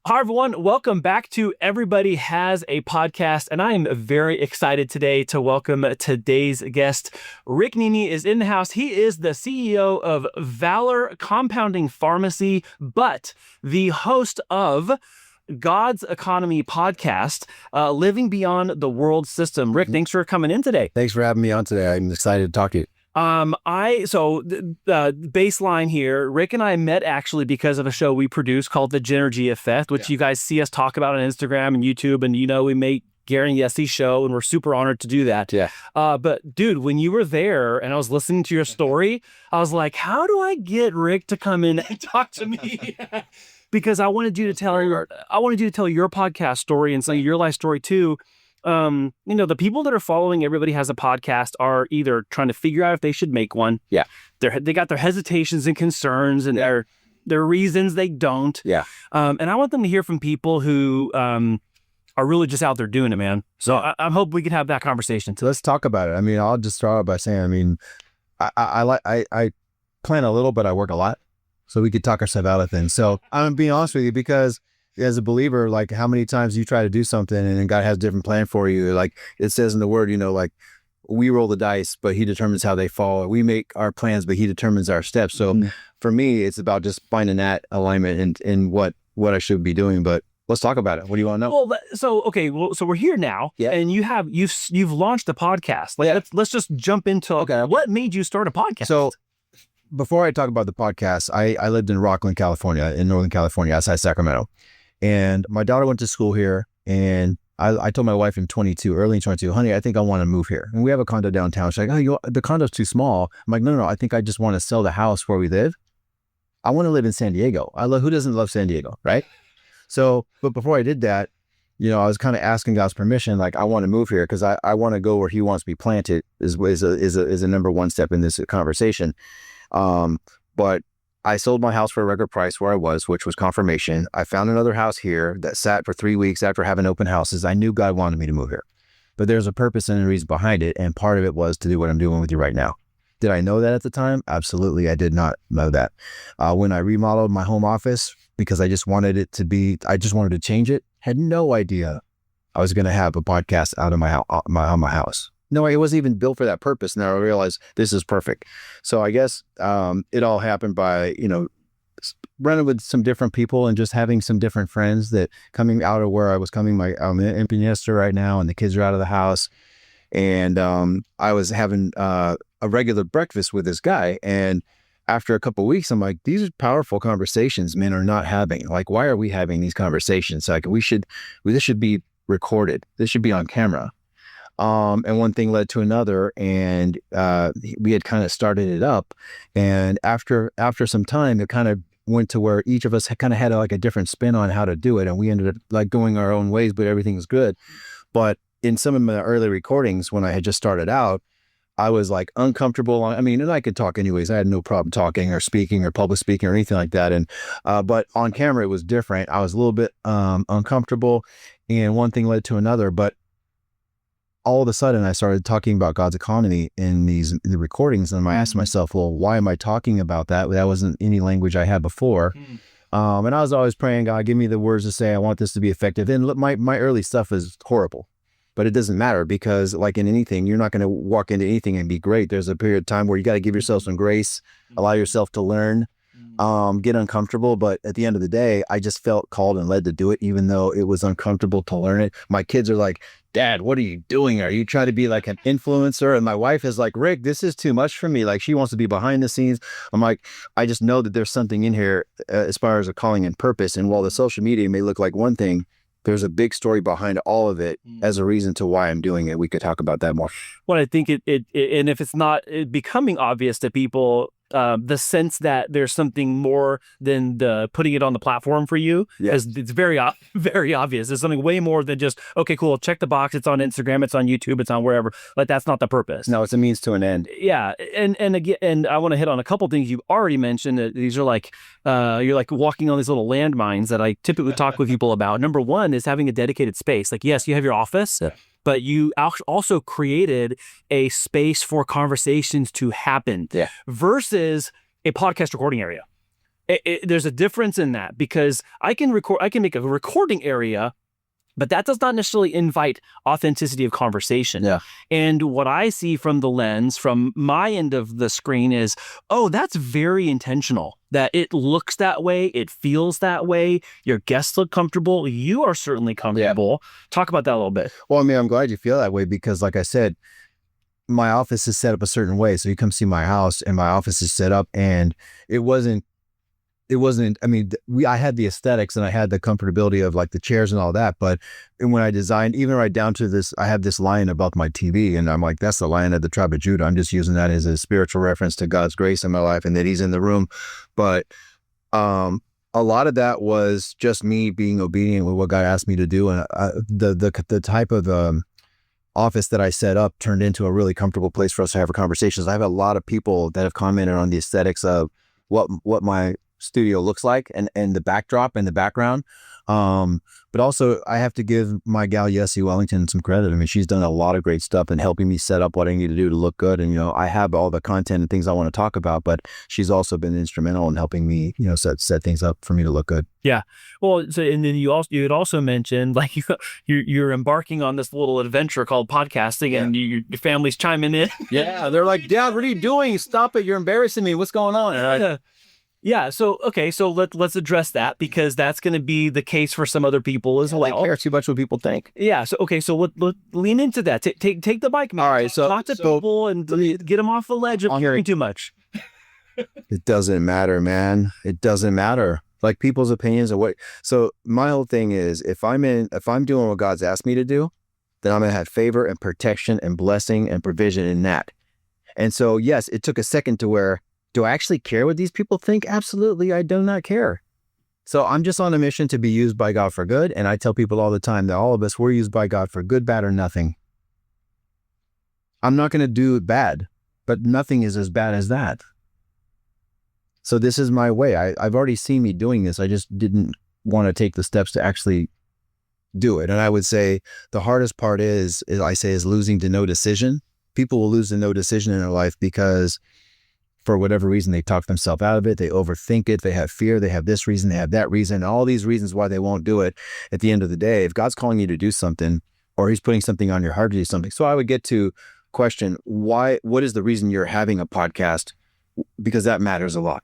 Hi, everyone. Welcome back to Everybody Has a Podcast. And I am very excited today to welcome today's guest. Rick Niemi is in the house. He is the CEO of Valor Compounding Pharmacy, but the host of God's Economy podcast, Living Beyond the World System. Rick, thanks for coming in today. Thanks for having me on today. I'm excited to talk to you. The baseline here, Rick and I met actually because of a show we produce called The Genergy Effect, which you guys see us talk about on Instagram and YouTube. And, we make Gary and Yesie's show, and we're super honored to do that. Yeah. But dude, when you were there and I was listening to your story, I was like, how do I get Rick to come in and talk to me? Because I wanted you to tell your podcast story and some of your life story too. The people that are following Everybody Has a Podcast are either trying to figure out if they should make one. Yeah. They got their hesitations and concerns and their reasons they don't. Yeah. And I want them to hear from people who are really just out there doing it, man. So I hope we can have that conversation too. Let's talk about it. I'll just start out by saying, I plan a little, but I work a lot. So we could talk ourselves out of things. So I'm being honest with you because as a believer, like how many times you try to do something and then God has a different plan for you. Like it says in the word, like we roll the dice, but he determines how they fall. We make our plans, but he determines our steps. So for me, it's about just finding that alignment in what I should be doing. But let's talk about it. What do you want to know? Well, so we're here now, and you've launched a podcast. Let's just jump into what made you start a podcast? So before I talk about the podcast, I lived in Rockland, California, in Northern California, outside Sacramento. And my daughter went to school here, and I told my wife early in 22, honey, I think I want to move here. And we have a condo downtown. She's like, the condo's too small. I'm like, no, I think I just want to sell the house where we live. I want to live in San Diego. Who doesn't love San Diego, right? So, but before I did that, I was kind of asking God's permission, like I want to move here because I want to go where he wants me planted is a number one step in this conversation. But I sold my house for a record price where I was, which was confirmation. I found another house here that sat for 3 weeks after having open houses. I knew God wanted me to move here, but there's a purpose and a reason behind it. And part of it was to do what I'm doing with you right now. Did I know that at the time? Absolutely. I did not know that. When I remodeled my home office, because I just wanted to change it, had no idea I was going to have a podcast out of my house. No, it wasn't even built for that purpose. Now I realize this is perfect. So I guess it all happened by, running with some different people and just having some different friends that coming out of where I was coming. I'm an empty nester right now and the kids are out of the house. And I was having a regular breakfast with this guy. And after a couple of weeks, I'm like, these are powerful conversations men are not having. Like, why are we having these conversations? Like this should be recorded. This should be on camera. And one thing led to another, and we had kind of started it up. And after some time, it kind of went to where each of us kind of had like a different spin on how to do it. And we ended up like going our own ways, but everything was good. But in some of my early recordings, when I had just started out, I was like uncomfortable. And I could talk anyways. I had no problem talking or speaking or public speaking or anything like that. And, but on camera, it was different. I was a little bit uncomfortable, and one thing led to another. But all of a sudden I started talking about God's economy in the recordings. And I asked myself, well, why am I talking about that? That wasn't any language I had before. And I was always praying, God, give me the words to say. I want this to be effective. And my early stuff is horrible, but it doesn't matter because like in anything, you're not going to walk into anything and be great. There's a period of time where you got to give yourself some grace, allow yourself to learn, get uncomfortable. But at the end of the day, I just felt called and led to do it, even though it was uncomfortable to learn it. My kids are like, Dad, what are you doing? Are you trying to be like an influencer? And my wife is like, Rick, this is too much for me. Like she wants to be behind the scenes. I'm like, I just know that there's something in here as far as a calling and purpose. And while the social media may look like one thing, there's a big story behind all of it as a reason to why I'm doing it. We could talk about that more. Well, I think and if it's not becoming obvious to people, the sense that there's something more than the putting it on the platform for you, as it's very obvious. There's something way more than just, okay, cool, check the box. It's on Instagram, it's on YouTube, it's on wherever. Like that's not the purpose. No, it's a means to an end. Yeah, and again, and I want to hit on a couple things you've already mentioned. These are like you're like walking on these little landmines that I typically talk with people about. Number one is having a dedicated space. Like yes, you have your office. Yeah. But you also created a space for conversations to happen versus a podcast recording area. There's a difference in that, because I can make a recording area, but that does not necessarily invite authenticity of conversation. Yeah. And what I see from the lens, from my end of the screen, is, oh, that's very intentional. That it looks that way, it feels that way. Your guests look comfortable. You are certainly comfortable. Yeah. Talk about that a little bit. Well, I mean, I'm glad you feel that way, because like I said, my office is set up a certain way. So you come see my house and my office is set up, and it wasn't, I mean, I had the aesthetics and I had the comfortability of like the chairs and all that. But when I designed, even right down to this, I have this lion above my TV, and I'm like, that's the lion of the tribe of Judah. I'm just using that as a spiritual reference to God's grace in my life and that he's in the room. But a lot of that was just me being obedient with what God asked me to do. And the type of office that I set up turned into a really comfortable place for us to have conversations. I have a lot of people that have commented on the aesthetics of what my studio looks like and the backdrop and the background. But also I have to give my gal Yessie Wellington some credit. I mean, she's done a lot of great stuff in helping me set up what I need to do to look good. And, you know, I have all the content and things I want to talk about, but she's also been instrumental in helping me, you know, set things up for me to look good. Yeah. Well, so, and then you had also mentioned, like, you're embarking on this little adventure called podcasting, and your family's chiming in. Yeah. They're like, Dad, what are you doing? Stop it. You're embarrassing me. What's going on? And yeah. So, okay. So let's address that, because that's going to be the case for some other people as well. They care too much what people think. Yeah. So, okay. So let lean into that. Take the mic, man. All right. So talk to people and get them off the ledge of hearing too much. It doesn't matter, man. It doesn't matter. Like, people's opinions are what. So my whole thing is, if I'm doing what God's asked me to do, then I'm going to have favor and protection and blessing and provision in that. And so, yes, it took a second to where, do I actually care what these people think? Absolutely, I do not care. So I'm just on a mission to be used by God for good. And I tell people all the time that all of us, we're used by God for good, bad, or nothing. I'm not going to do bad, but nothing is as bad as that. So this is my way. I've already seen me doing this. I just didn't want to take the steps to actually do it. And I would say the hardest part is losing to no decision. People will lose to no decision in their life because for whatever reason, they talk themselves out of it. They overthink it. They have fear. They have this reason. They have that reason. All these reasons why they won't do it. At the end of the day, if God's calling you to do something, or he's putting something on your heart to do something. So I would get to question, what is the reason you're having a podcast? Because that matters a lot.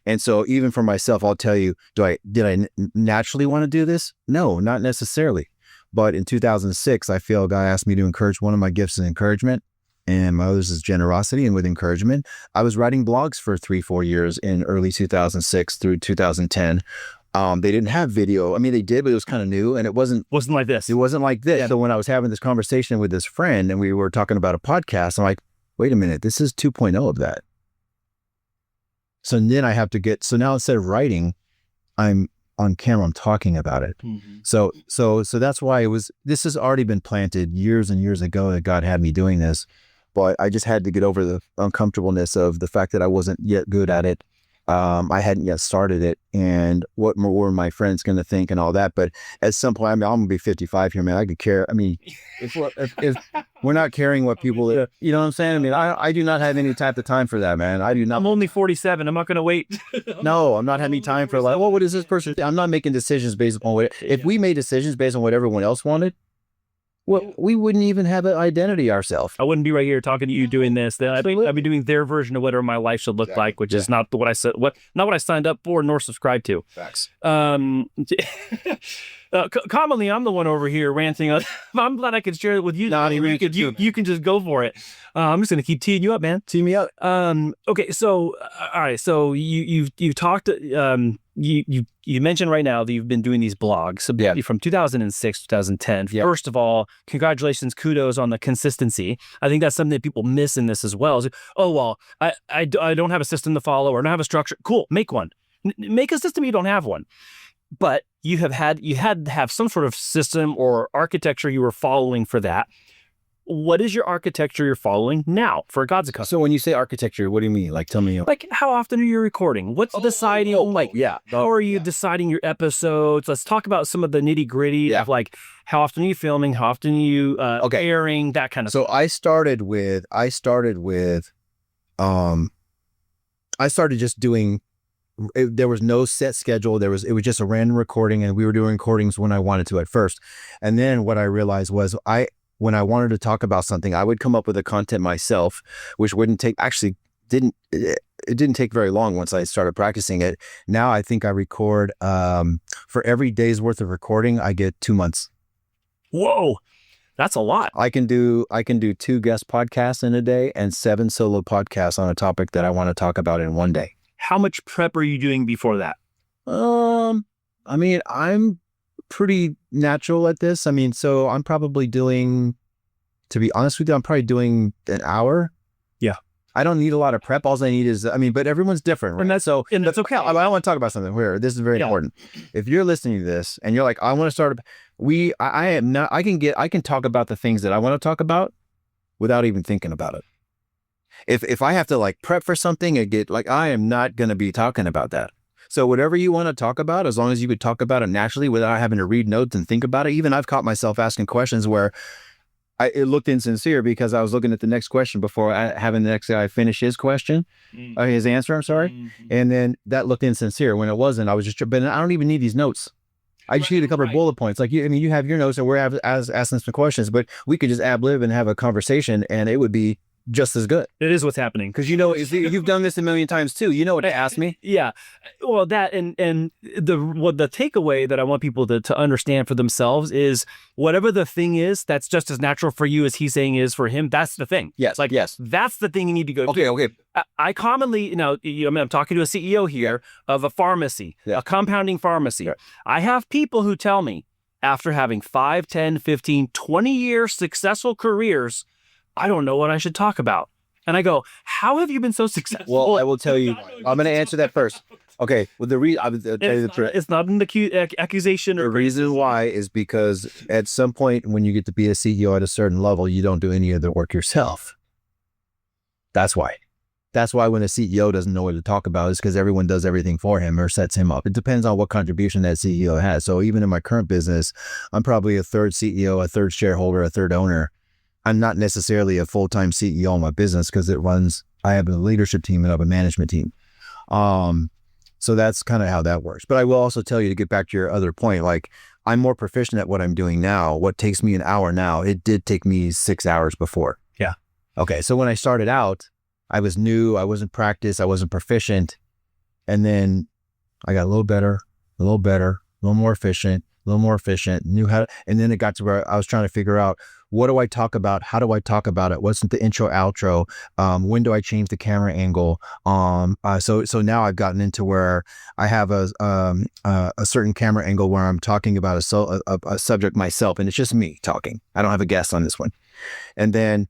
And so even for myself, I'll tell you, did I naturally want to do this? No, not necessarily. But in 2006, I feel God asked me to encourage. One of my gifts is encouragement, and my others is generosity. And with encouragement, I was writing blogs for 3-4 years in early 2006 through 2010. They didn't have video. I mean, they did, but it was kind of new, and it wasn't like this. It wasn't like this. Yeah. So when I was having this conversation with this friend and we were talking about a podcast, I'm like, wait a minute, this is 2.0 of that. So then I have to so now instead of writing, I'm on camera, I'm talking about it. Mm-hmm. So that's why this has already been planted years and years ago that God had me doing this, but I just had to get over the uncomfortableness of the fact that I wasn't yet good at it. I hadn't yet started it, and what were my friends going to think and all that. But at some point, I mean, I'm going to be 55 here, man. I could care. I mean, if we're not caring what people, you know what I'm saying? I mean, I do not have any type of time for that, man. I do not. I'm only 47. I'm not going to wait. No, I'm not having time for like, well, what is this person? I'm not making decisions based on what, if we made decisions based on what everyone else wanted, well, we wouldn't even have an identity ourselves. I wouldn't be right here talking to you doing this. I'd be doing their version of whatever my life should look like, which is not what I said, not what I signed up for nor subscribed to. Facts. Commonly, I'm the one over here ranting. I'm glad I could share it with you. No, you can just go for it. I'm just going to keep teeing you up, man. Tee me up. Okay. So, all right. So you've talked, you mentioned right now that you've been doing these blogs from 2006, 2010. Yep. First of all, congratulations, kudos on the consistency. I think that's something that people miss in this as well. Is, oh, well, I don't have a system to follow or don't have a structure. Cool. Make one. Make a system. You don't have one. But you had to have some sort of system or architecture you were following for that. What is your architecture you're following now for God's account? So when you say architecture, what do you mean? Like, tell me. Like, how often are you recording? What's deciding? How are you deciding your episodes? Let's talk about some of the nitty gritty of like, how often are you filming? How often are you airing? That kind of stuff. So I started just doing there was no set schedule. It was just a random recording, and we were doing recordings when I wanted to at first. And then what I realized was when I wanted to talk about something, I would come up with the content myself, which it didn't take very long once I started practicing it. Now I think I record, for every day's worth of recording, I get 2 months. Whoa, that's a lot. I can do 2 guest podcasts in a day and 7 solo podcasts on a topic that I want to talk about in one day. How much prep are you doing before that? I mean, I'm pretty natural at this. I mean, so I'm probably doing, to be honest with you, I'm probably doing an hour. Yeah. I don't need a lot of prep. All I need is, but everyone's different, right? And that's okay. I want to talk about something here. This is very important. If you're listening to this and you're like, I want to start, I can talk about the things that I want to talk about without even thinking about it. If I have to like prep for something and get like, I am not going to be talking about that. So whatever you want to talk about, as long as you could talk about it naturally without having to read notes and think about it. Even I've caught myself asking questions where it looked insincere because I was looking at the next question before having the next guy finish his question, his answer, I'm sorry. Mm-hmm. And then that looked insincere when it wasn't. I was just, but I don't even need these notes. I just need a couple of bullet points. Like you have your notes and we're asking some questions, but we could just ad-lib and have a conversation and it would be just as good. It is what's happening. Because you've done this a million times too. You know what to ask me. Yeah. Well, that and the takeaway that I want people to understand for themselves is whatever the thing is that's just as natural for you as he's saying is for him, that's the thing. Yes. Like, yes. That's the thing you need to go to. Okay. I commonly, I'm talking to a CEO here of a pharmacy, a compounding pharmacy. Yeah. I have people who tell me after having 5, 10, 15, 20-year successful careers, I don't know what I should talk about. And I go, how have you been so successful? Well, I will tell you. I'm going to answer that first. Okay. Well, it's not an accusation. The reason why is because at some point when you get to be a CEO at a certain level, you don't do any of the work yourself. That's why. That's why when a CEO doesn't know what to talk about is because everyone does everything for him or sets him up. It depends on what contribution that CEO has. So even in my current business, I'm probably a third CEO, a third shareholder, a third owner. I'm not necessarily a full-time CEO in my business because I have a leadership team and I have a management team. So that's kind of how that works. But I will also tell you, to get back to your other point, like I'm more proficient at what I'm doing now. What takes me an hour now, it did take me 6 hours before. Yeah. Okay. So when I started out, I was new, I wasn't practiced, I wasn't proficient. And then I got a little better, a little more efficient, knew how to, and then it got to where I was trying to figure out, what do I talk about? How do I talk about it? What's the intro, outro? When do I change the camera angle? So now I've gotten into where I have a certain camera angle where I'm talking about a subject myself, and it's just me talking. I don't have a guest on this one. And then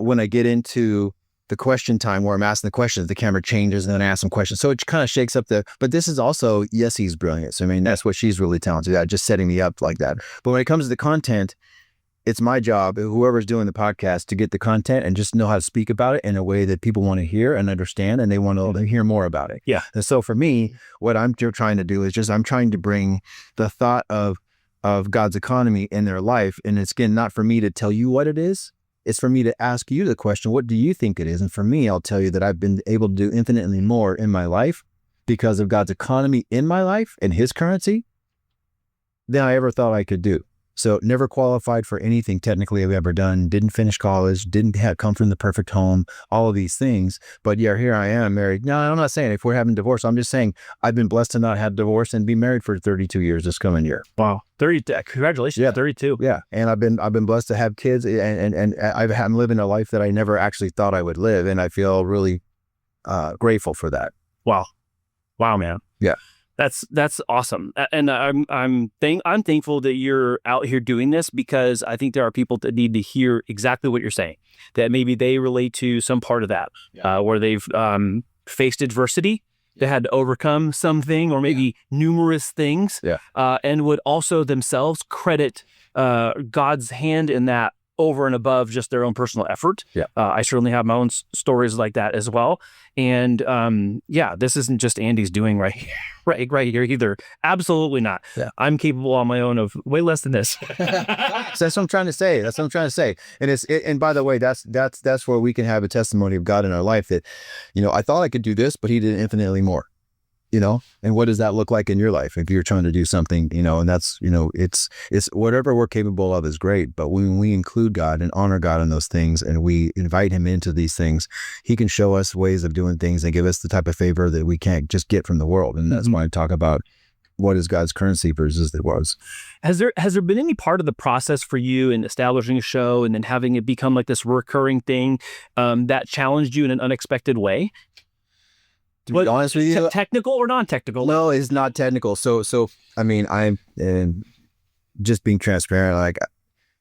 when I get into the question time where I'm asking the questions, the camera changes and then I ask some questions. So it kind of shakes up but this is also Yessie's brilliance. I mean, that's what she's really talented at, just setting me up like that. But when it comes to the content, it's my job, whoever's doing the podcast, to get the content and just know how to speak about it in a way that people want to hear and understand, and they want to hear more about it. Yeah. And so for me, what I'm trying to do is I'm trying to bring the thought of God's economy in their life. And it's, again, not for me to tell you what it is. It's for me to ask you the question, what do you think it is? And for me, I'll tell you that I've been able to do infinitely more in my life because of God's economy in my life and his currency than I ever thought I could do. So never qualified for anything technically I've ever done, didn't finish college, didn't come from the perfect home, all of these things. But yeah, here I am married. No, I'm not saying if we're having divorce, I'm just saying I've been blessed to not have divorce and be married for 32 years this coming year. Wow. 30, congratulations. Yeah. 32. Yeah. And I've been blessed to have kids and I'm living a life that I never actually thought I would live. And I feel really grateful for that. Wow. Wow, man. Yeah. That's awesome. And I'm thankful that you're out here doing this, because I think there are people that need to hear exactly what you're saying, that maybe they relate to some part of that, where they've faced adversity, they had to overcome something or maybe numerous things, and would also themselves credit God's hand in that over and above just their own personal effort. Yeah. I certainly have my own stories like that as well. And this isn't just Andy's doing right here either. Absolutely not. Yeah. I'm capable on my own of way less than this. So that's what I'm trying to say. And and by the way, that's where we can have a testimony of God in our life that, I thought I could do this, but he did infinitely more. and what does that look like in your life if you're trying to do something, and that's, it's whatever we're capable of is great. But when we include God and honor God in those things, and we invite him into these things, he can show us ways of doing things and give us the type of favor that we can't just get from the world. And that's why I talk about what is God's currency versus the was. Has there been any part of the process for you in establishing a show and then having it become like this recurring thing that challenged you in an unexpected way? To be honest with you, technical or non-technical? No, it's not technical. So I mean, I'm just being transparent. Like,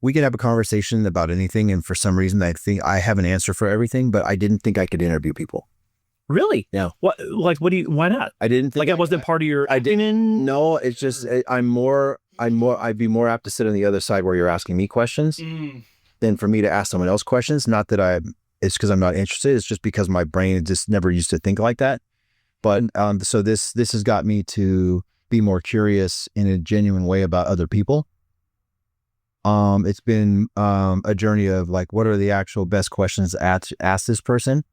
we can have a conversation about anything, and for some reason, I think I have an answer for everything. But I didn't think I could interview people. Really? Yeah. What? Like, what do you? Why not? I didn't think like it wasn't part of your. I didn't. No, it's just I'd be more apt to sit on the other side where you're asking me questions than for me to ask someone else questions. Not that it's because I'm not interested. It's just because my brain just never used to think like that. But so this has got me to be more curious in a genuine way about other people. It's been a journey of like, what are the actual best questions to ask this person?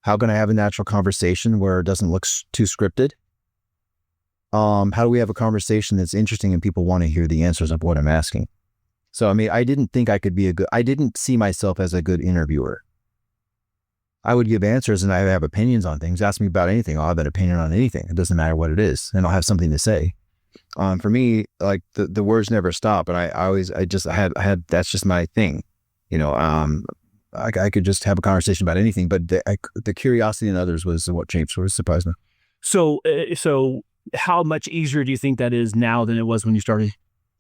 How can I have a natural conversation where it doesn't look too scripted? How do we have a conversation that's interesting and people want to hear the answers of what I'm asking? So, I mean, I didn't think I didn't see myself as a good interviewer. I would give answers and I have opinions on things. Ask me about anything. I'll have an opinion on anything. It doesn't matter what it is. And I'll have something to say. For me, like the words never stop. And that's just my thing. I could just have a conversation about anything, but the curiosity in others was what surprised me. So how much easier do you think that is now than it was when you started?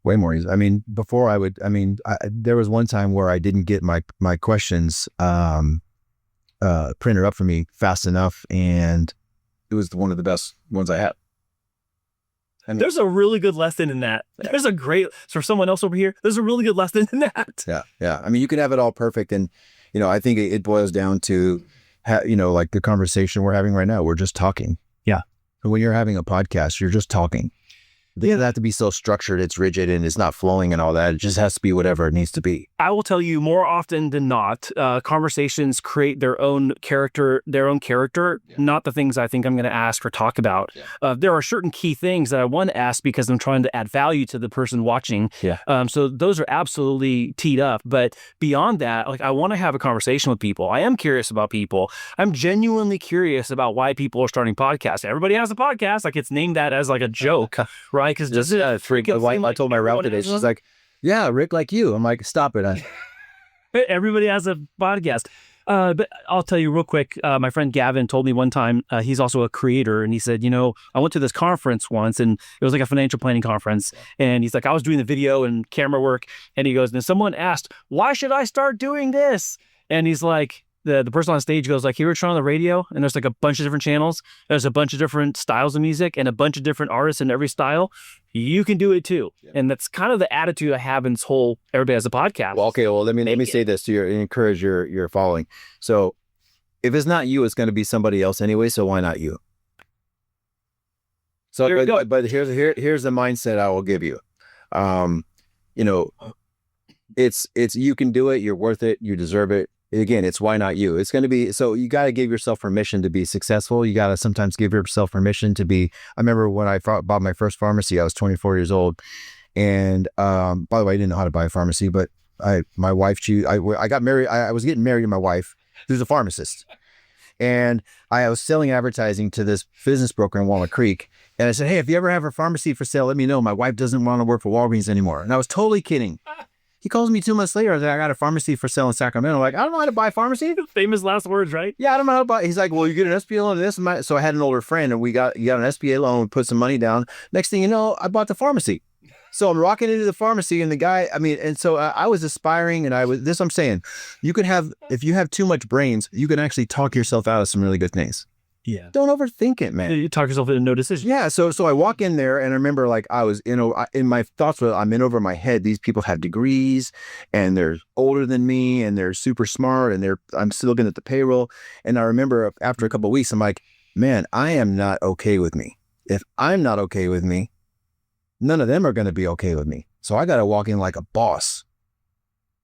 Way more easy. I mean, before there was one time where I didn't get my questions, printed up for me fast enough, and it was one of the best ones I had. And there's a really good lesson in that. There's for someone else over here, there's a really good lesson in that. Yeah. I mean, you can have it all perfect, and I think it boils down to like the conversation we're having right now. We're just talking. Yeah. And when you're having a podcast, you're just talking. It doesn't have to be so structured, it's rigid, and it's not flowing and all that. It just has to be whatever it needs to be. I will tell you, more often than not, conversations create their own character, not the things I think I'm going to ask or talk about. Yeah. There are certain key things that I want to ask because I'm trying to add value to the person watching. Yeah. So those are absolutely teed up. But beyond that, like, I want to have a conversation with people. I am curious about people. I'm genuinely curious about why people are starting podcasts. Everybody has a podcast. Like, it's named that as like a joke, right? Because I told my route today, she's like, yeah, Rick, like you. I'm like, stop it. Everybody has a podcast. But I'll tell you real quick, my friend Gavin told me one time, he's also a creator, and he said, I went to this conference once, and it was like a financial planning conference. And he's like, I was doing the video and camera work, and he goes, and someone asked, why should I start doing this? And he's like, the person on stage goes like, you ever turn on the radio and there's like a bunch of different channels, there's a bunch of different styles of music and a bunch of different artists in every style. You can do it too. Yeah. And that's kind of the attitude I have in this whole, everybody has a podcast. Well, okay. Well, let me say this to encourage your following. So if it's not you, it's going to be somebody else anyway. So why not you? So, but here's the mindset I will give you. It's you can do it. You're worth it. You deserve it. Again, it's why not you? It's going to be, so you got to give yourself permission to be successful. You got to sometimes give yourself permission to be, I remember when I bought my first pharmacy, I was 24 years old. And by the way, I didn't know how to buy a pharmacy, but my wife, I got married. I was getting married to my wife, who's a pharmacist. And I was selling advertising to this business broker in Walnut Creek. And I said, hey, if you ever have a pharmacy for sale, let me know. My wife doesn't want to work for Walgreens anymore. And I was totally kidding. He calls me 2 months later. I was like, I got a pharmacy for sale in Sacramento. I'm like, I don't know how to buy a pharmacy. Famous last words, right? Yeah, I don't know how to buy. He's like, well, you get an SBA loan to this. So I had an older friend, and you got an SBA loan. We put some money down. Next thing you know, I bought the pharmacy. So I'm rocking into the pharmacy, and the guy, and so I was aspiring, and this I'm saying, if you have too much brains, you can actually talk yourself out of some really good things. Yeah. Don't overthink it, man. You talk yourself into no decision. Yeah. So I walk in there, and I remember like I was in my thoughts, I'm in over my head. These people have degrees, and they're older than me, and they're super smart, and I'm still looking at the payroll. And I remember after a couple of weeks, I'm like, man, I am not okay with me. If I'm not okay with me, none of them are going to be okay with me. So I got to walk in like a boss.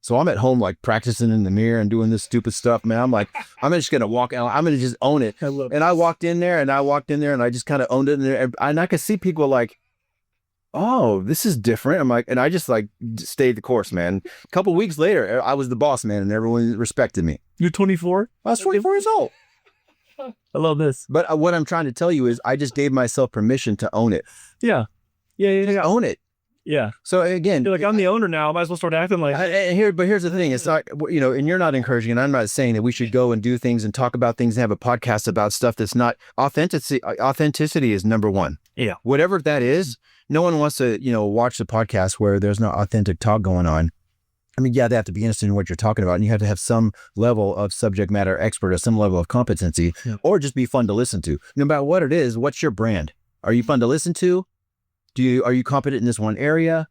So I'm at home like practicing in the mirror and doing this stupid stuff, man. I'm like, I'm just gonna walk out. I'm gonna just own it. And I walked in there and I just kind of owned it. And I could see people like, oh, this is different. I'm like, and I just like stayed the course, man. A couple weeks later, I was the boss man, and everyone respected me. You're 24? I was 24 years old. I love this. But what I'm trying to tell you is, I just gave myself permission to own it. Yeah. Own it. Yeah. So again, You're like, I'm the owner now. I might as well start acting like. But here's the thing. It's not, and you're not encouraging, and I'm not saying that we should go and do things and talk about things and have a podcast about stuff that's not authenticity. Authenticity is number one. Yeah. Whatever that is, no one wants to, watch the podcast where there's no authentic talk going on. I mean, yeah, they have to be interested in what you're talking about, and you have to have some level of subject matter expert or some level of competency, or just be fun to listen to. No matter what it is, what's your brand? Are you fun to listen to? Are you competent in this one area?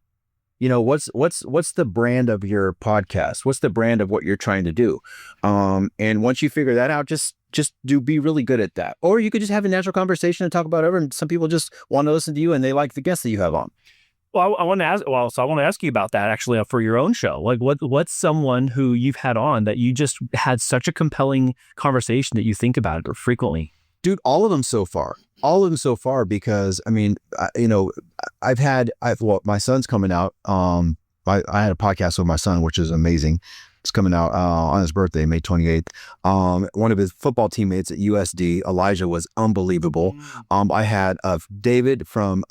What's the brand of your podcast? What's the brand of what you're trying to do? And once you figure that out, just be really good at that. Or you could just have a natural conversation and talk about whatever. And some people just want to listen to you and they like the guests that you have on. Well, I want to ask you about that actually for your own show. Like, what's someone who you've had on that you just had such a compelling conversation that you think about it frequently? Dude, all of them so far, because I mean, my son's coming out. I had a podcast with my son, which is amazing. It's coming out on his birthday, May 28th. One of his football teammates at USD, Elijah, was unbelievable. I had David from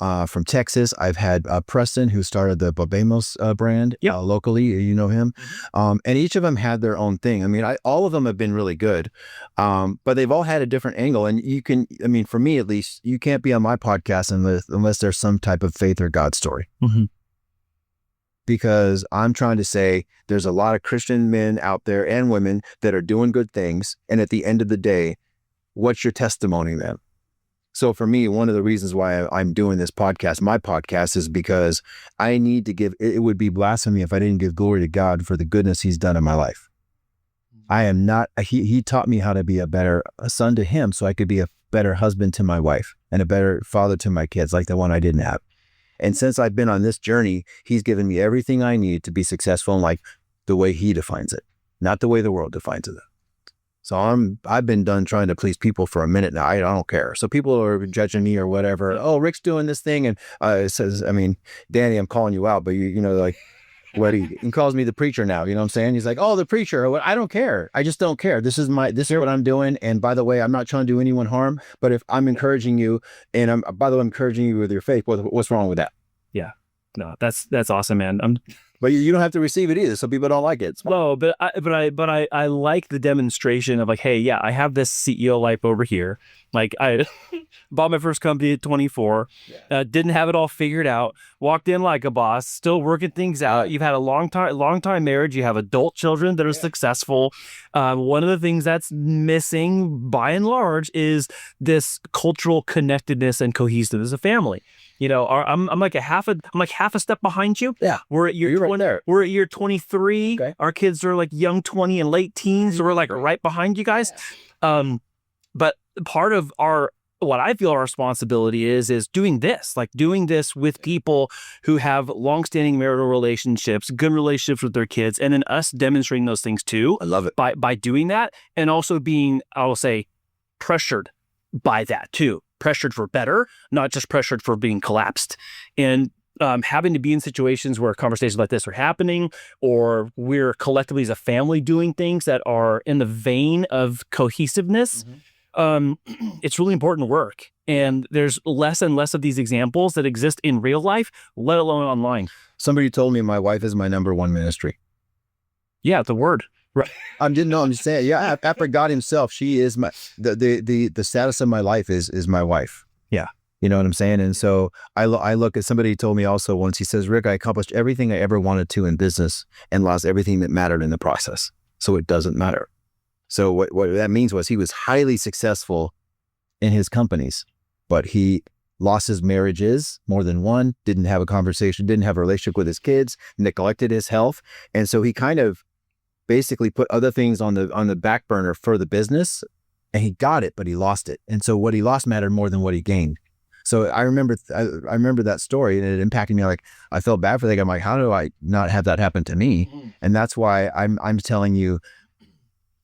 Texas. I've had Preston, who started the Babemos brand locally. You know him. And each of them had their own thing. I mean, all of them have been really good, but they've all had a different angle. And for me at least, you can't be on my podcast unless there's some type of faith or God story. Mm-hmm. Because I'm trying to say there's a lot of Christian men out there and women that are doing good things. And at the end of the day, what's your testimony then? So for me, one of the reasons why I'm doing this podcast, my podcast, is because I need to it would be blasphemy if I didn't give glory to God for the goodness he's done in my life. I am not, he taught me how to be a better son to him so I could be a better husband to my wife and a better father to my kids, like the one I didn't have. And since I've been on this journey, he's given me everything I need to be successful in life the way he defines it, not the way the world defines it. So I've been done trying to please people for a minute now. I don't care. So people are judging me or whatever. Oh, Rick's doing this thing. And it says, Danny, I'm calling you out, but he calls me the preacher now. You know what I'm saying? He's like, oh, the preacher. I don't care. I just don't care. This is what I'm doing. And by the way, I'm not trying to do anyone harm, but if I'm encouraging you and I'm encouraging you with your faith, what's wrong with that? Yeah, no, that's awesome, man. But you don't have to receive it either. Some people don't like it. No, but I like the demonstration of like, hey, yeah, I have this CEO life over here. Like I bought my first company at 24, didn't have it all figured out, walked in like a boss, still working things out. You've had a long time marriage. You have adult children that are successful. One of the things that's missing by and large is this cultural connectedness and cohesiveness as a family. I'm like half a step behind you. Yeah. We're at year 20, right, we're at year 23. Okay. Our kids are like young 20 and late teens. So we're like right behind you guys. Yeah. But part of what I feel our responsibility is doing this with people who have longstanding marital relationships, good relationships with their kids, and then us demonstrating those things too. I love it. By doing that, and also being, I will say, pressured by that too. Pressured for better, not just pressured for being collapsed. And having to be in situations where conversations like this are happening, or we're collectively as a family doing things that are in the vein of cohesiveness, it's really important work. And there's less and less of these examples that exist in real life, let alone online. Somebody told me my wife is my number one ministry. Yeah, the word. Right. I'm just saying, yeah, after God himself, she is the status of my life is my wife. Yeah. You know what I'm saying? And so I look at, somebody told me also once, he says, Rick, I accomplished everything I ever wanted to in business and lost everything that mattered in the process. So it doesn't matter. So what that means was he was highly successful in his companies, but he lost his marriages, more than one, didn't have a conversation, didn't have a relationship with his kids, neglected his health. And so he kind of basically put other things on the back burner for the business, and he got it, but he lost it. And so what he lost mattered more than what he gained. So I remember that story, and it impacted me. Like, I felt bad for that guy. I'm like, how do I not have that happen to me? And that's why I'm telling you,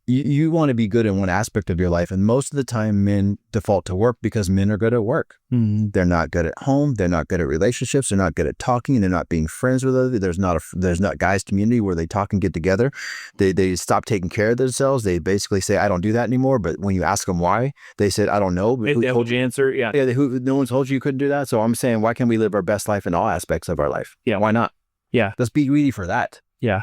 you want to be good in one aspect of your life. And most of the time men default to work because men are good at work. They're not good at home. They're not good at relationships. They're not good at talking. They're not being friends with others. There's not guys community where they talk and get together. They stop taking care of themselves. They basically say, I don't do that anymore. But when you ask them why, they said, I don't know. They told you answer. Yeah. Yeah. No one told you couldn't do that. So I'm saying, why can't we live our best life in all aspects of our life? Yeah. Why not? Yeah. Let's be greedy for that. Yeah.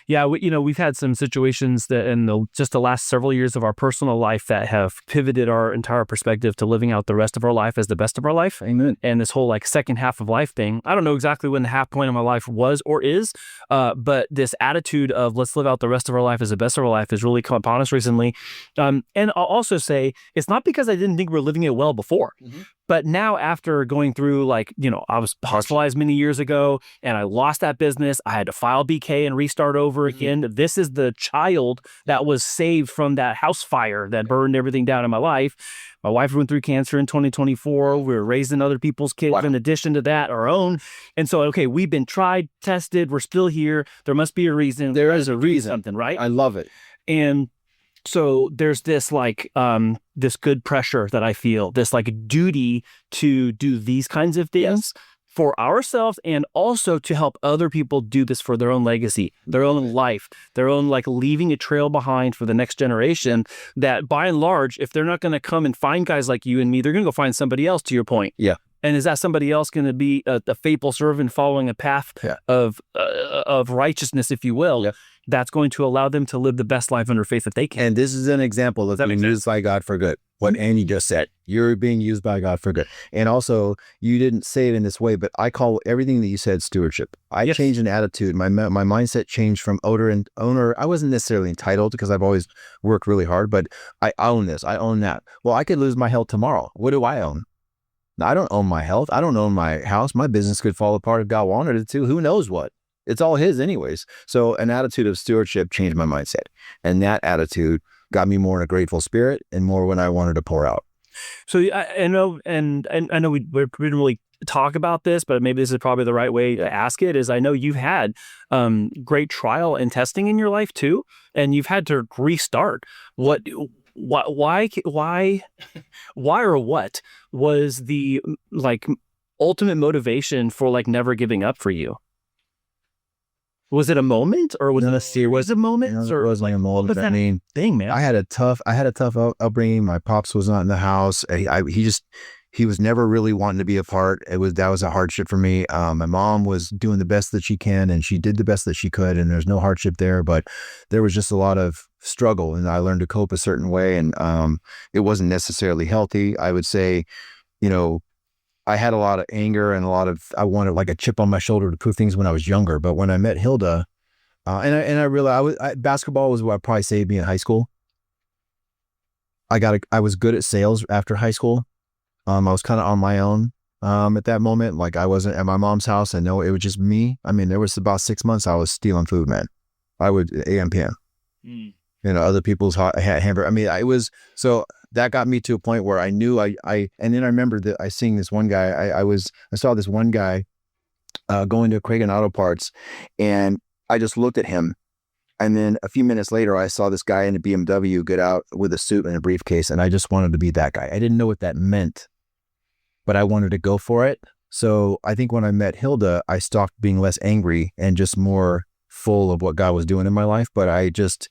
Yeah, we've had some situations that in just the last several years of our personal life that have pivoted our entire perspective to living out the rest of our life as the best of our life. Amen. And this whole like second half of life thing, I don't know exactly when the half point of my life was or is, but this attitude of let's live out the rest of our life as the best of our life has really come upon us recently. And I'll also say it's not because I didn't think we were living it well before. But now after going through I was hospitalized many years ago and I lost that business. I had to file BK and restart over again. This is the child that was saved from that house fire that burned everything down in my life. My wife went through cancer in 2024. We were raising other people's kids in addition to that, our own. And so, okay, we've been tried, tested. We're still here. There must be a reason. There is a reason. Something, right? I love it. And so there's this this good pressure that I feel, this like duty to do these kinds of things for ourselves and also to help other people do this for their own legacy, their own life, their own like leaving a trail behind for the next generation that by and large, if they're not going to come and find guys like you and me, they're going to go find somebody else, to your point. Yeah. And is that somebody else going to be a faithful servant following a path of righteousness, if you will? Yeah. That's going to allow them to live the best life under faith that they can. And this is an example of being used by God for good. What Annie just said, you're being used by God for good. And also, you didn't say it in this way, but I call everything that you said stewardship. I changed an attitude. My mindset changed from owner. I wasn't necessarily entitled because I've always worked really hard, but I own this. I own that. Well, I could lose my health tomorrow. What do I own? Now, I don't own my health. I don't own my house. My business could fall apart if God wanted it to. Who knows what? It's all his anyways. So an attitude of stewardship changed my mindset. And that attitude got me more in a grateful spirit and more when I wanted to pour out. So I know, and I know we didn't really talk about this, but maybe this is probably the right way to ask it, is I know you've had great trial and testing in your life too, and you've had to restart. Why or what was the like ultimate motivation for like never giving up for you? Was it a moment, or was it a series of moments? Or it was like a moment. I mean, thing, man. I had a tough upbringing. My pops was not in the house. He was never really wanting to be a part. That was a hardship for me. My mom was doing the best that she can, and she did the best that she could, and there's no hardship there. But there was just a lot of struggle, and I learned to cope a certain way, and it wasn't necessarily healthy. I would say, I had a lot of anger and I wanted like a chip on my shoulder to prove things when I was younger. But when I met Hilda, and I realized basketball was what probably saved me in high school. I was good at sales after high school. I was kind of on my own at that moment. Like I wasn't at my mom's house. I know it was just me. I mean, there was about 6 months I was stealing food, man. I would AM PM. Other people's hamburger. I mean, so that got me to a point where I knew and then I remember that I seen this one guy. I saw this one guy going to Craig and Auto Parts, and I just looked at him. And then a few minutes later, I saw this guy in a BMW get out with a suit and a briefcase, and I just wanted to be that guy. I didn't know what that meant, but I wanted to go for it. So I think when I met Hilda, I stopped being less angry and just more full of what God was doing in my life. But I just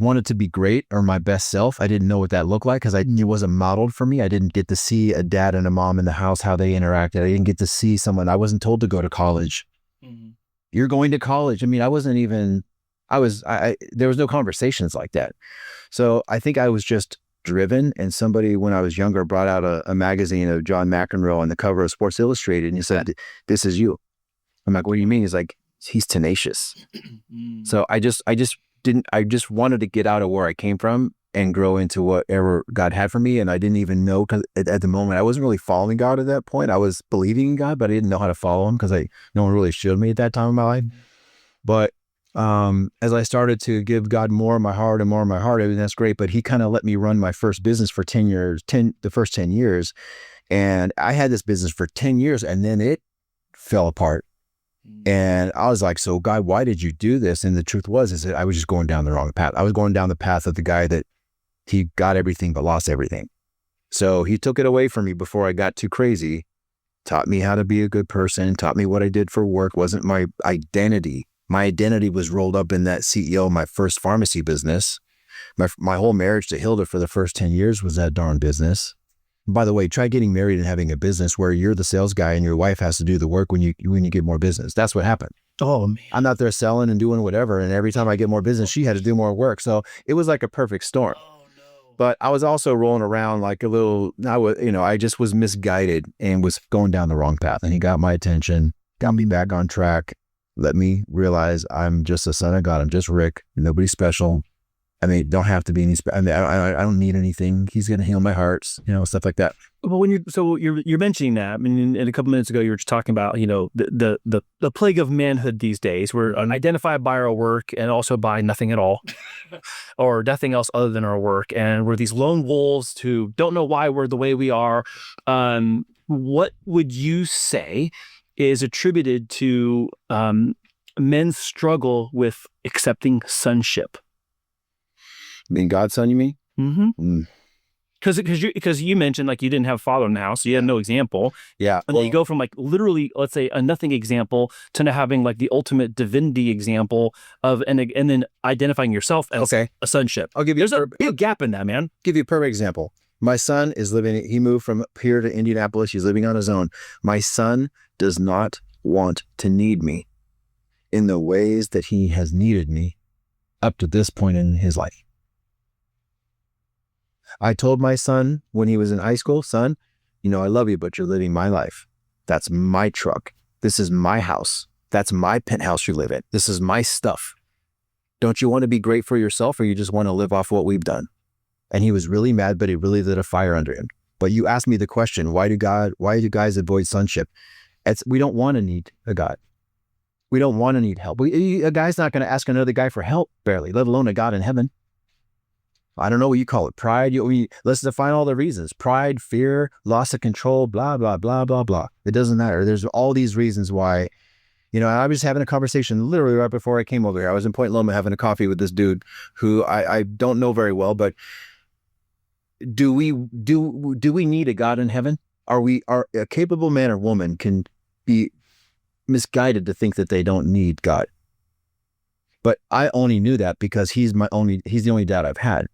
wanted to be great, or my best self. I didn't know what that looked like because it wasn't modeled for me. I didn't get to see a dad and a mom in the house, how they interacted. I didn't get to see someone. I wasn't told to go to college. You're going to college. I mean, there was no conversations like that. So I think I was just driven, and somebody when I was younger brought out a magazine of John McEnroe on the cover of Sports Illustrated, and he said, "This is you." I'm like, "What do you mean?" He's like, "He's tenacious." So I just wanted to get out of where I came from and grow into whatever God had for me. And I didn't even know, because at the moment I wasn't really following God at that point. I was believing in God, but I didn't know how to follow him because no one really showed me at that time in my life. But As I started to give God more of my heart and more of my heart, I mean, that's great. But he kind of let me run my first business for 10 years, the first 10 years. And I had this business for 10 years and then it fell apart. And I was like, so God, why did you do this? And the truth is that I was just going down the wrong path. I was going down the path of the guy that he got everything, but lost everything. So he took it away from me before I got too crazy, taught me how to be a good person, taught me what I did for work wasn't my identity. My identity was rolled up in that CEO of my first pharmacy business. My whole marriage to Hilda for the first 10 years was that darn business. By the way, try getting married and having a business where you're the sales guy and your wife has to do the work when you get more business. That's what happened. Oh, man. I'm out there selling and doing whatever. And every time I get more business, she had to do more work. So it was like a perfect storm. Oh, no. But I was also rolling around like I just was misguided and was going down the wrong path. And he got my attention, got me back on track, let me realize I'm just a son of God. I'm just Rick. Nobody special. I mean, don't have to be any. I don't need anything. He's going to heal my hearts, stuff like that. Well, you're mentioning that, I mean, in a couple minutes ago, you were just talking about, the plague of manhood these days. We're identified by our work and also by nothing at all, or nothing else other than our work. And we're these lone wolves who don't know why we're the way we are. What would you say is attributed to men's struggle with accepting sonship? Being God's son, you mean? Mm-hmm. Because you mentioned like you didn't have a father in the house, so you had no example. Yeah. And then you go from like literally, let's say, a nothing example to now having like the ultimate divinity example of and then identifying yourself as a sonship. I'll give you There's a big gap in that, man. Give you a perfect example. My son is he moved from here to Indianapolis. He's living on his own. My son does not want to need me in the ways that he has needed me up to this point in his life. I told my son when he was in high school, son, I love you, but you're living my life. That's my truck. This is my house. That's my penthouse you live in. This is my stuff. Don't you want to be great for yourself, or you just want to live off what we've done? And he was really mad, but it really lit a fire under him. But you asked me the question, why do guys avoid sonship? We don't want to need a God. We don't want to need help. A guy's not going to ask another guy for help, barely, let alone a God in heaven. I don't know what you call it. Pride. Let's define all the reasons. Pride, fear, loss of control, blah, blah, blah, blah, blah. It doesn't matter. There's all these reasons why, I was having a conversation literally right before I came over here. I was in Point Loma having a coffee with this dude who I don't know very well, but do we need a God in heaven? Are a capable man or woman can be misguided to think that they don't need God. But I only knew that because he's the only dad I've had.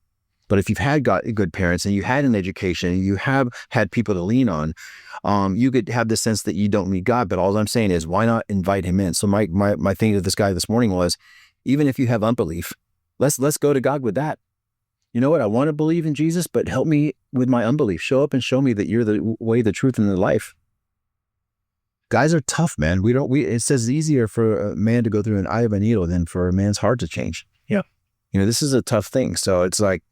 But if you've had good parents and you had an education, and you have had people to lean on, you could have the sense that you don't need God. But all I'm saying is, why not invite him in? So my thing to this guy this morning was, even if you have unbelief, let's go to God with that. You know what? I want to believe in Jesus, but help me with my unbelief. Show up and show me that you're the way, the truth, and the life. Guys are tough, man. It says it's easier for a man to go through an eye of a needle than for a man's heart to change. Yeah. This is a tough thing. So it's like,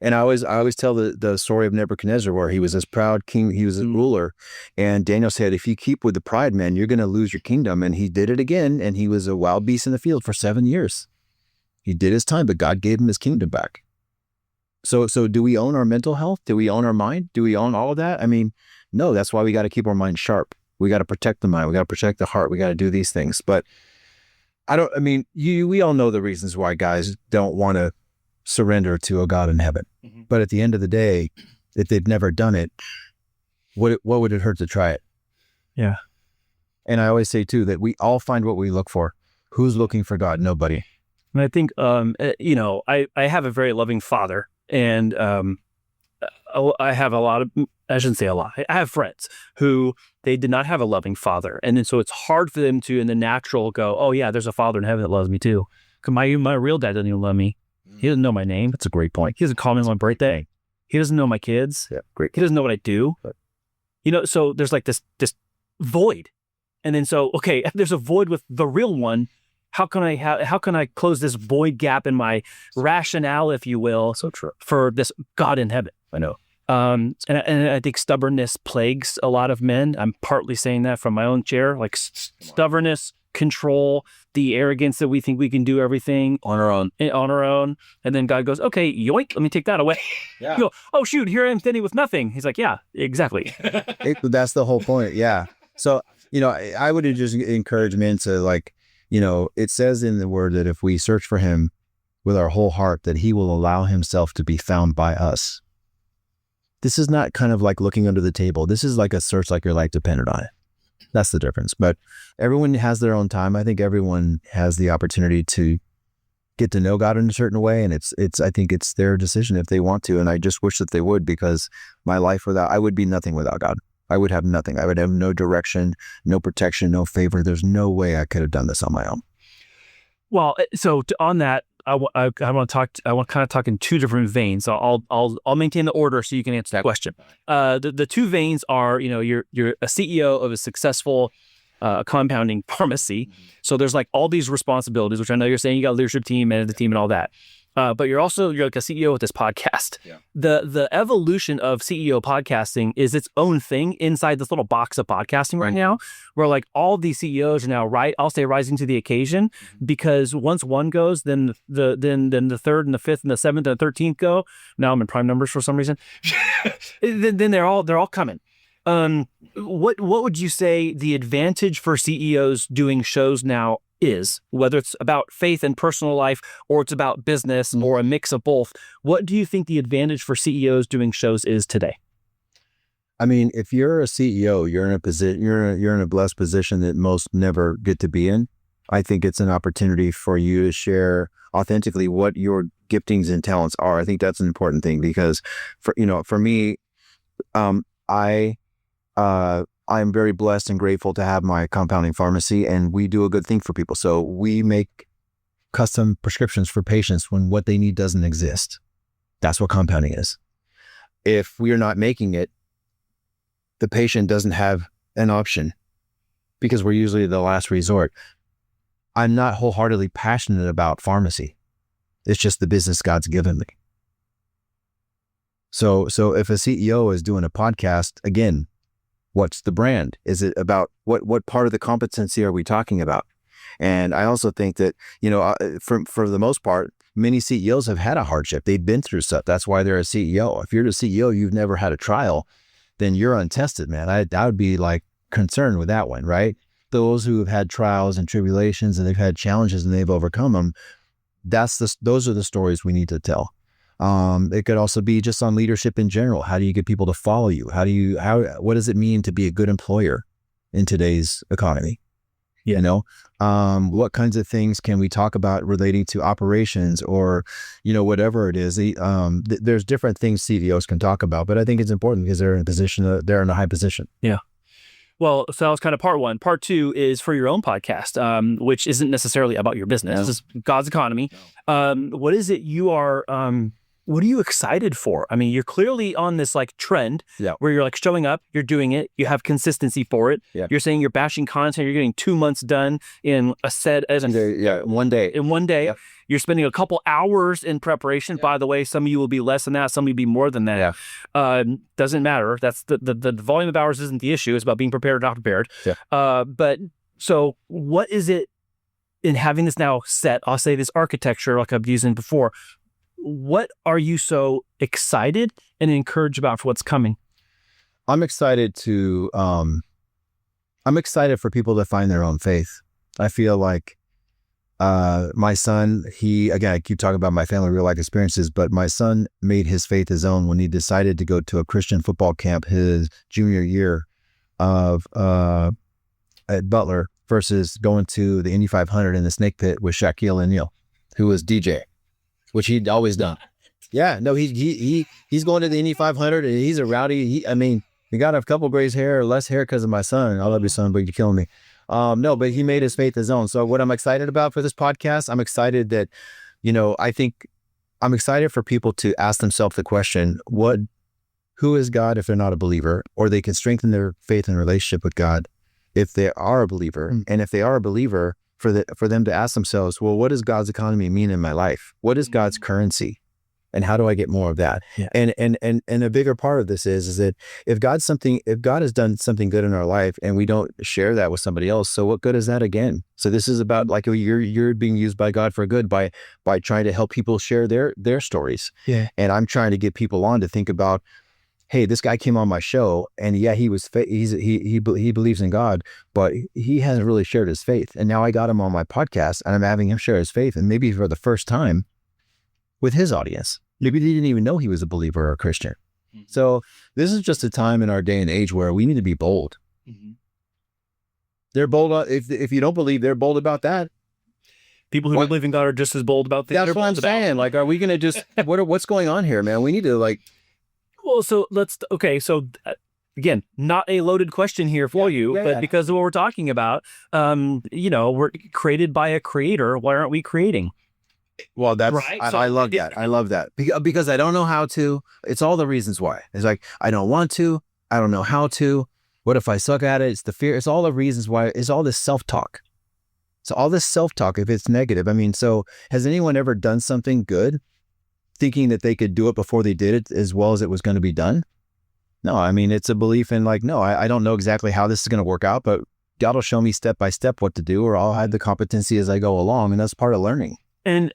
and I always tell the story of Nebuchadnezzar, where he was this proud king, he was a ruler, and Daniel said, if you keep with the pride, man, you're going to lose your kingdom. And he did it again, and he was a wild beast in the field for 7 years. He did his time, but God gave him his kingdom back. So do we own our mental health? Do we own our mind? Do we own all of that? I mean, no, that's why we got to keep our mind sharp. We got to protect the mind. We got to protect the heart. We got to do these things. But we all know the reasons why guys don't want to surrender to a God in heaven. Mm-hmm. But at the end of the day, if they've never done it, what would it hurt to try it? Yeah. And I always say too, that we all find what we look for. Who's looking for God? Nobody. And I think, I have a very loving father, and I have I shouldn't say a lot. I have friends who they did not have a loving father. And then so it's hard for them to, in the natural, go, oh yeah, there's a father in heaven that loves me too. Because my real dad doesn't even love me. He doesn't know my name. That's a great point. He doesn't call me on my birthday. He doesn't know my kids. Yeah, great. He doesn't know what I do. But, so there's like this void. And then so, okay, if there's a void with the real one, how can I close this void gap in my rationale, if you will, so true, for this God in heaven? I know. And I think stubbornness plagues a lot of men. I'm partly saying that from my own chair, like stubbornness, control, the arrogance that we think we can do everything on our own. And then God goes, okay, yoink, let me take that away. Yeah. You go, oh shoot, here I am standing with nothing. He's like, yeah, exactly. That's the whole point. Yeah. So, I would just encourage men to, like, it says in the word that if we search for him with our whole heart, that he will allow himself to be found by us. This is not kind of like looking under the table. This is like a search like your life depended on it. That's the difference. But everyone has their own time. I think everyone has the opportunity to get to know God in a certain way. And I think it's their decision if they want to. And I just wish that they would, because my life I would be nothing without God. I would have nothing. I would have no direction, no protection, no favor. There's no way I could have done this on my own. Well, so on that, I want to kind of talk in two different veins. So I'll maintain the order so you can answer that question. The two veins are, you're a CEO of a successful compounding pharmacy. So there's like all these responsibilities, which I know you're saying you got a leadership team, manage the team and all that. But you're like a CEO with this podcast. Yeah. The evolution of CEO podcasting is its own thing inside this little box of podcasting right now, where like all these CEOs are now rising to the occasion, because once one goes, then the third and the fifth and the seventh and the 13th go. Now I'm in prime numbers for some reason. then they're all coming. What would you say the advantage for CEOs doing shows now is, whether it's about faith and personal life, or it's about business, or a mix of both? What do you think the advantage for CEOs doing shows is today? I mean, if you're a CEO, you're in a blessed position that most never get to be in. I think it's an opportunity for you to share authentically what your giftings and talents are. I think that's an important thing, because for me, I'm very blessed and grateful to have my compounding pharmacy, and we do a good thing for people. So we make custom prescriptions for patients when what they need doesn't exist. That's what compounding is. If we are not making it, the patient doesn't have an option, because we're usually the last resort. I'm not wholeheartedly passionate about pharmacy. It's just the business God's given me. So if a CEO is doing a podcast, again, what's the brand? Is it about what part of the competency are we talking about? And I also think that, for the most part, many CEOs have had a hardship. They've been through stuff. That's why they're a CEO. If you're the CEO, you've never had a trial, then you're untested, man. I would be like concerned with that one, right? Those who have had trials and tribulations and they've had challenges and they've overcome them, those are the stories we need to tell. It could also be just on leadership in general. How do you get people to follow you? What does it mean to be a good employer in today's economy? Yeah. What kinds of things can we talk about relating to operations, or, whatever it is? There's different things CEOs can talk about, but I think it's important because they're in a high position. Yeah. Well, so that was kind of part one. Part two is for your own podcast, which isn't necessarily about your business. No. This is God's economy. No. What is it you are, what are you excited for? I mean, you're clearly on this like trend where you're like showing up, you're doing it, you have consistency for it. Yeah. You're saying you're bashing content, you're getting 2 months done in one day. In one day. Yep. You're spending a couple hours in preparation. Yep. By the way, some of you will be less than that, some of you will be more than that. Yeah. Doesn't matter. That's the volume of hours isn't the issue. It's about being prepared or not prepared. Yeah. But so what is it in having this now set? I'll say this architecture like I've used before. What are you so excited and encouraged about for what's coming? I'm excited for people to find their own faith. I feel like my son, I keep talking about my family real life experiences, but my son made his faith his own when he decided to go to a Christian football camp his junior year at Butler versus going to the Indy 500 in the snake pit with Shaquille O'Neal, who was DJ. Which he'd always done. Yeah, no, he's going to the Indy 500 and he's a rowdy. He got a couple gray hair, less hair because of my son. I love you, son, but you're killing me. No, but he made his faith his own. So what I'm excited about for this podcast, I'm excited that, I think I'm excited for people to ask themselves the question, who is God if they're not a believer? Or they can strengthen their faith and relationship with God if they are a believer. Mm-hmm. And if they are a believer, for them to ask themselves, well, what does God's economy mean in my life? What is God's currency? And how do I get more of that? Yeah. And a bigger part of this is that if God has done something good in our life and we don't share that with somebody else, so what good is that again? So this is about like you're being used by God for good by trying to help people share their stories. Yeah. And I'm trying to get people on to think about, hey, this guy came on my show and yeah, he believes in God, but he hasn't really shared his faith. And now I got him on my podcast and I'm having him share his faith, and maybe for the first time with his audience. Maybe they didn't even know he was a believer or a Christian. Mm-hmm. So this is just a time in our day and age where we need to be bold. Mm-hmm. They're bold. If you don't believe, they're bold about that. People who don't believe in God are just as bold about things. That's what I'm saying. Like, are we going to just, what's going on here, man? We need to like. Well, so again, not a loaded question here for you, but because of what we're talking about, we're created by a creator. Why aren't we creating? Well, that's right. I love that. I love that because I don't know how to. It's all the reasons why. It's like I don't want to. I don't know how to. What if I suck at it? It's the fear. It's all the reasons why. It's all this self-talk. So all this self-talk, if it's negative, I mean, so has anyone ever done something good thinking that they could do it before they did it as well as it was going to be done? No, I mean, it's a belief in like, no, I don't know exactly how this is going to work out, but God will show me step by step what to do, or I'll have the competency as I go along. And that's part of learning. And,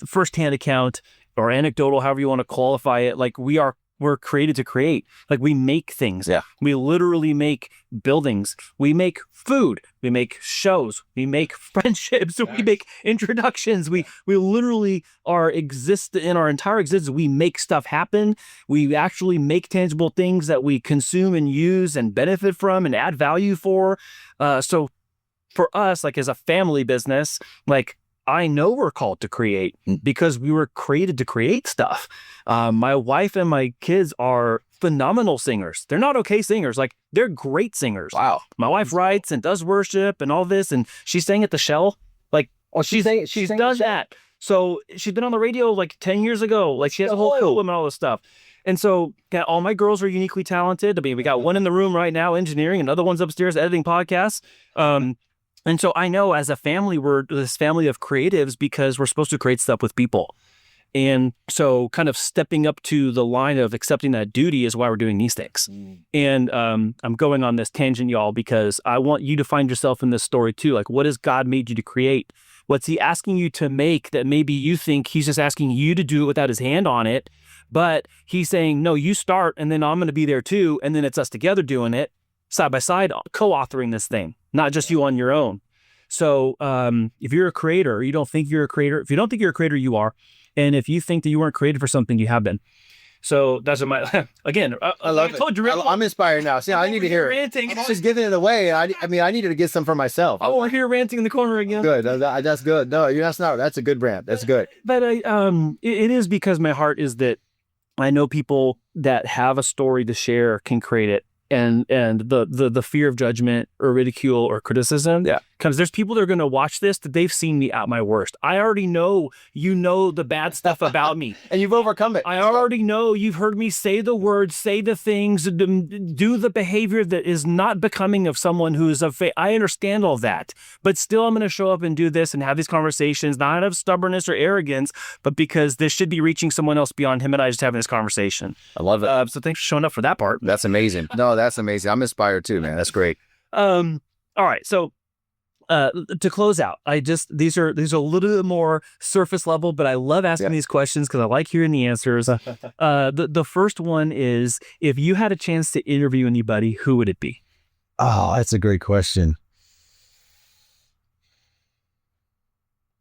firsthand account or anecdotal, however you want to qualify it, like we're created to create. Like we make things. Yeah. We literally make buildings. We make food. We make shows. We make friendships. Nice. We make introductions. We literally in our entire existence. We make stuff happen. We actually make tangible things that we consume and use and benefit from and add value for. So for us, like as a family business, like I know we're called to create because we were created to create stuff. My wife and my kids are phenomenal singers. They're not okay singers. Like they're great singers. Wow. My wife writes and does worship and all this. And she sang at the Shell. Like she's done that. So she's been on the radio like 10 years ago. Like she has a whole album and all this stuff. And so all my girls are uniquely talented. I mean, we got one in the room right now, engineering, another one's upstairs editing podcasts. And so I know as a family, we're this family of creatives because we're supposed to create stuff with people. And so kind of stepping up to the line of accepting that duty is why we're doing these things. And I'm going on this tangent, y'all, because I want you to find yourself in this story too. Like, what has God made you to create? What's he asking you to make that maybe you think he's just asking you to do it without his hand on it? But he's saying, no, you start and then I'm going to be there too. And then it's us together doing it side by side, co-authoring this thing, not just you on your own. So if you're a creator, you don't think you're a creator. If you don't think you're a creator, you are. And if you think that you weren't created for something, you have been. So that's what my, again, I love it. I'm inspired now. See, I need to hear it. I'm just giving it away. I needed to get some for myself. I won't hear ranting in the corner again. Good. That's good. No, that's a good brand. That's good. But it is because my heart is that I know people that have a story to share can create it. And the fear of judgment or ridicule or criticism, because there's people that are going to watch this that they've seen me at my worst. I already know the bad stuff about me, and you've overcome it. I already know you've heard me say the words, say the things, do the behavior that is not becoming of someone who is of faith. I understand all that, but still, I'm going to show up and do this and have these conversations, not out of stubbornness or arrogance, but because this should be reaching someone else beyond him and I just having this conversation. I love it. So thanks for showing up for that part. That's amazing. No, that's amazing. I'm inspired too, man. That's great. All right. So to close out, these are a little bit more surface level, but I love asking these questions because I like hearing the answers. The first one is, if you had a chance to interview anybody, who would it be? Oh, that's a great question.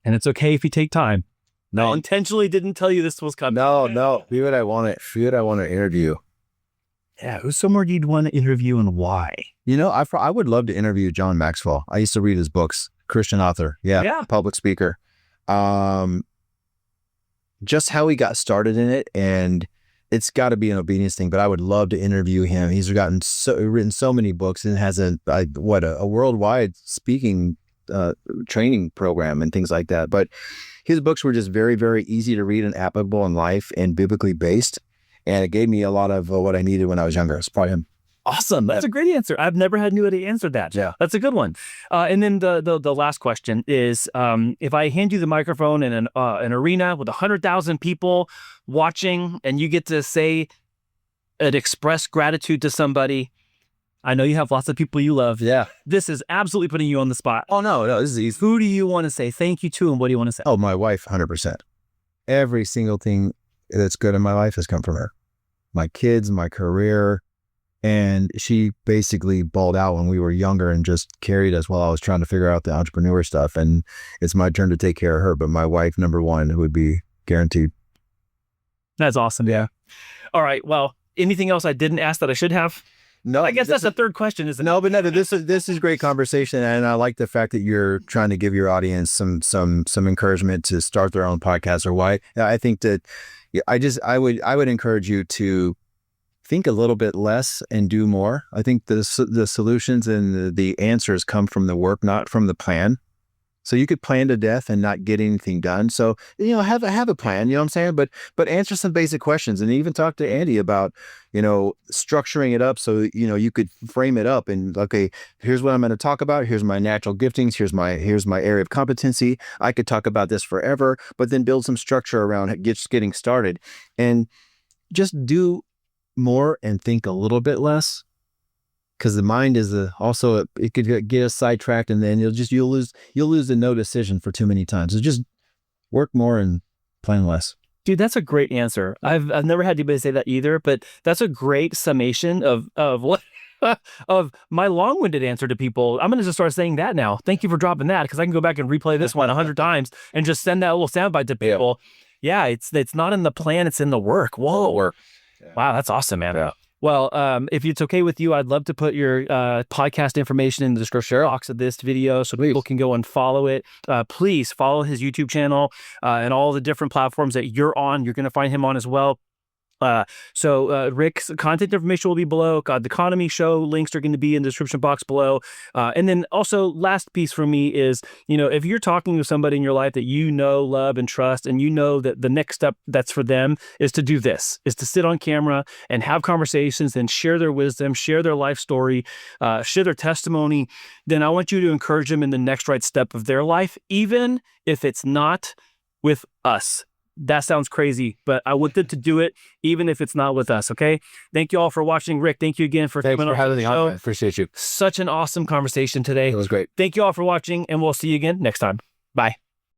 And it's okay if you take time. No, I intentionally didn't tell you this was coming. No. Who would I want to interview? Yeah, who's somewhere you'd want to interview and why? I would love to interview John Maxwell. I used to read his books. Christian author. Yeah. Public speaker. Just how he got started in it, and it's got to be an obedience thing, but I would love to interview him. He's written so many books and has a worldwide speaking training program and things like that. But his books were just very, very easy to read and applicable in life and biblically based. And it gave me a lot of what I needed when I was younger. It's probably him. Awesome. That's a great answer. I've never had anybody answer that. Yeah. That's a good one. And then the last question is, if I hand you the microphone in an arena with 100,000 people watching, and you get to say and express gratitude to somebody, I know you have lots of people you love. Yeah. This is absolutely putting you on the spot. Oh, no, this is easy. Who do you want to say thank you to, and what do you want to say? Oh, my wife, 100%. Every single thing that's good in my life has come from her. My kids, my career. And she basically balled out when we were younger and just carried us while I was trying to figure out the entrepreneur stuff. And it's my turn to take care of her. But my wife, number one, would be guaranteed. That's awesome. Yeah. All right. Well, anything else I didn't ask that I should have? No, I guess that's the third question, isn't it? No, but no, this is great conversation, and I like the fact that you're trying to give your audience some encouragement to start their own podcast or why. I think that I would encourage you to think a little bit less and do more. I think the solutions and the answers come from the work, not from the plan. So you could plan to death and not get anything done. So, have a plan, you know what I'm saying? But answer some basic questions, and even talk to Andy about, structuring it up so, you could frame it up and, okay, here's what I'm going to talk about. Here's my natural giftings. Here's my area of competency. I could talk about this forever, but then build some structure around just getting started, and just do more and think a little bit less. Because the mind is it could get us sidetracked, and then you'll lose the no decision for too many times. So just work more and plan less. Dude, that's a great answer. I've never had anybody say that either, but that's a great summation of what of my long-winded answer to people. I'm going to just start saying that now. Thank you for dropping that, because I can go back and replay this one 100 times and just send that little soundbite to people. Yeah, it's not in the plan, it's in the work. Whoa. Work. Yeah. Wow, that's awesome, man. Yeah. Well, if it's okay with you, I'd love to put your podcast information in the description box of this video so people can go and follow it. Please follow his YouTube channel and all the different platforms that you're on. You're going to find him on as well. So Rick's contact information will be below. The Economy Show links are going to be in the description box below. And then also last piece for me is, if you're talking to somebody in your life that love and trust, and that the next step that's for them is to do this, is to sit on camera and have conversations and share their wisdom, share their life story, share their testimony, then I want you to encourage them in the next right step of their life, even if it's not with us. That sounds crazy, but I want them to do it even if it's not with us, okay? Thank you all for watching. Rick, thank you again for having me on. I show. appreciate you. Such an awesome conversation today. It was great. Thank you all for watching, and we'll see you again next time. Bye.